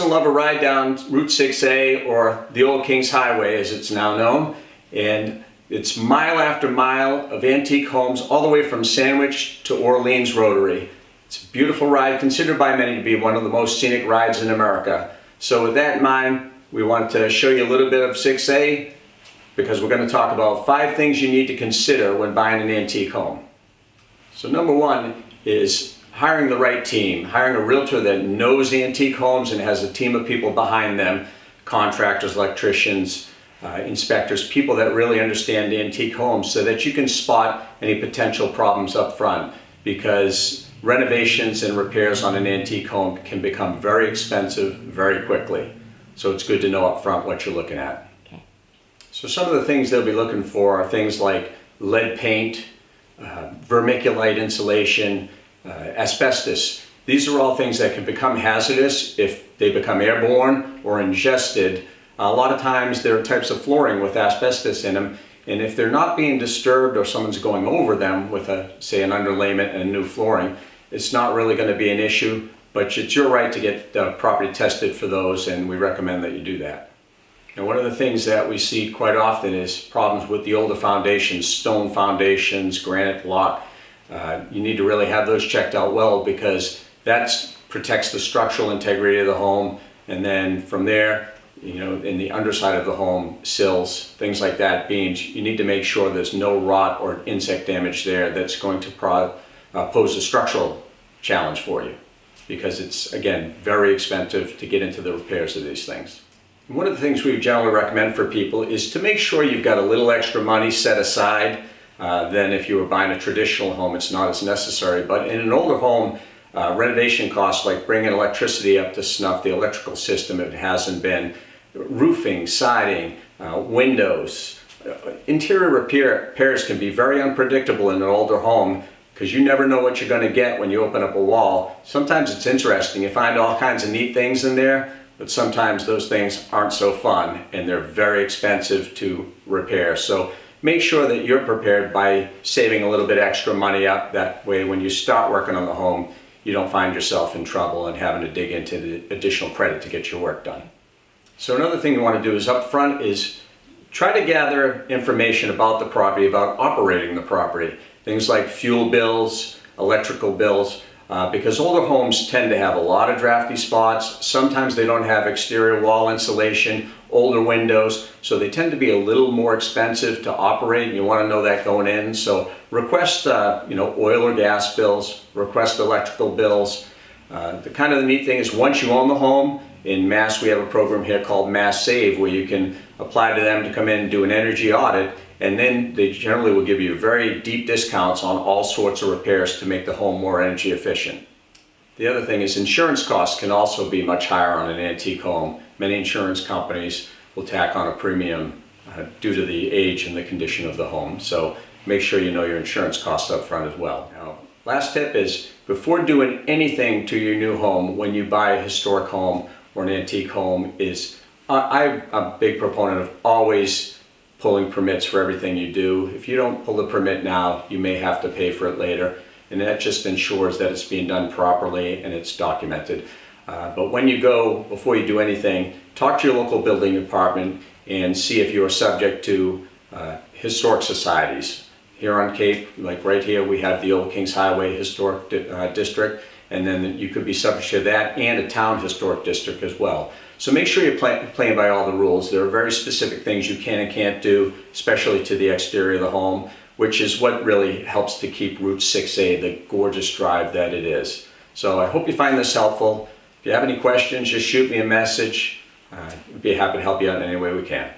doesn't love a ride down Route 6A, or the old Kings Highway as it's now known? And it's mile after mile of antique homes all the way from Sandwich to Orleans Rotary. It's a beautiful ride, considered by many to be one of the most scenic rides in America. So with that in mind, we want to show you a little bit of 6A, because we're going to talk about 5 things you need to consider when buying an antique home. So number 1 is hiring the right team, hiring a realtor that knows antique homes and has a team of people behind them, contractors, electricians, inspectors, people that really understand antique homes, so that you can spot any potential problems up front, because renovations and repairs on an antique home can become very expensive very quickly. So it's good to know up front what you're looking at. Okay. So some of the things they'll be looking for are things like lead paint, vermiculite insulation, asbestos. These are all things that can become hazardous if they become airborne or ingested. A lot of times there are types of flooring with asbestos in them, and if they're not being disturbed or someone's going over them with say an underlayment and new flooring, it's not really going to be an issue, but it's your right to get the property tested for those, and we recommend that you do that. And one of the things that we see quite often is problems with the older foundations, stone foundations, granite block. You need to really have those checked out well, because that protects the structural integrity of the home, and then from there, in the underside of the home, sills, things like that, beams, you need to make sure there's no rot or insect damage there that's going to pose a structural challenge for you, because it's, again, very expensive to get into the repairs of these things. And one of the things we generally recommend for people is to make sure you've got a little extra money set aside. Than if you were buying a traditional home, it's not as necessary. But in an older home, renovation costs like bringing electricity up to snuff, the electrical system if it hasn't been, roofing, siding, windows, interior repairs can be very unpredictable in an older home, because you never know what you're going to get when you open up a wall. Sometimes it's interesting, you find all kinds of neat things in there, but sometimes those things aren't so fun and they're very expensive to repair. So make sure that you're prepared by saving a little bit extra money up. That way when you start working on the home, you don't find yourself in trouble and having to dig into the additional credit to get your work done. So another thing you want to do is up front is try to gather information about the property, about operating the property. Things like fuel bills, electrical bills, because older homes tend to have a lot of drafty spots. Sometimes they don't have exterior wall insulation, older windows, so they tend to be a little more expensive to operate, and you want to know that going in. So request oil or gas bills, request electrical bills. The neat thing is, once you own the home, in Mass we have a program here called Mass Save, where you can apply to them to come in and do an energy audit, and then they generally will give you very deep discounts on all sorts of repairs to make the home more energy efficient. The other thing is, insurance costs can also be much higher on an antique home. Many insurance companies will tack on a premium due to the age and the condition of the home. So make sure you know your insurance costs up front as well. Now, last tip is, before doing anything to your new home, when you buy a historic home or an antique home, is I'm a big proponent of always pulling permits for everything you do. If you don't pull the permit now, you may have to pay for it later, and that just ensures that it's being done properly and it's documented. But when you go, before you do anything, talk to your local building department and see if you're subject to historic societies. Here on Cape, like right here, we have the old Kings Highway Historic District, and then you could be subject to that and a town historic district as well. So make sure you're playing by all the rules. There are very specific things you can and can't do, especially to the exterior of the home, which is what really helps to keep Route 6A the gorgeous drive that it is. So I hope you find this helpful. If you have any questions, just shoot me a message. I'd be happy to help you out in any way we can.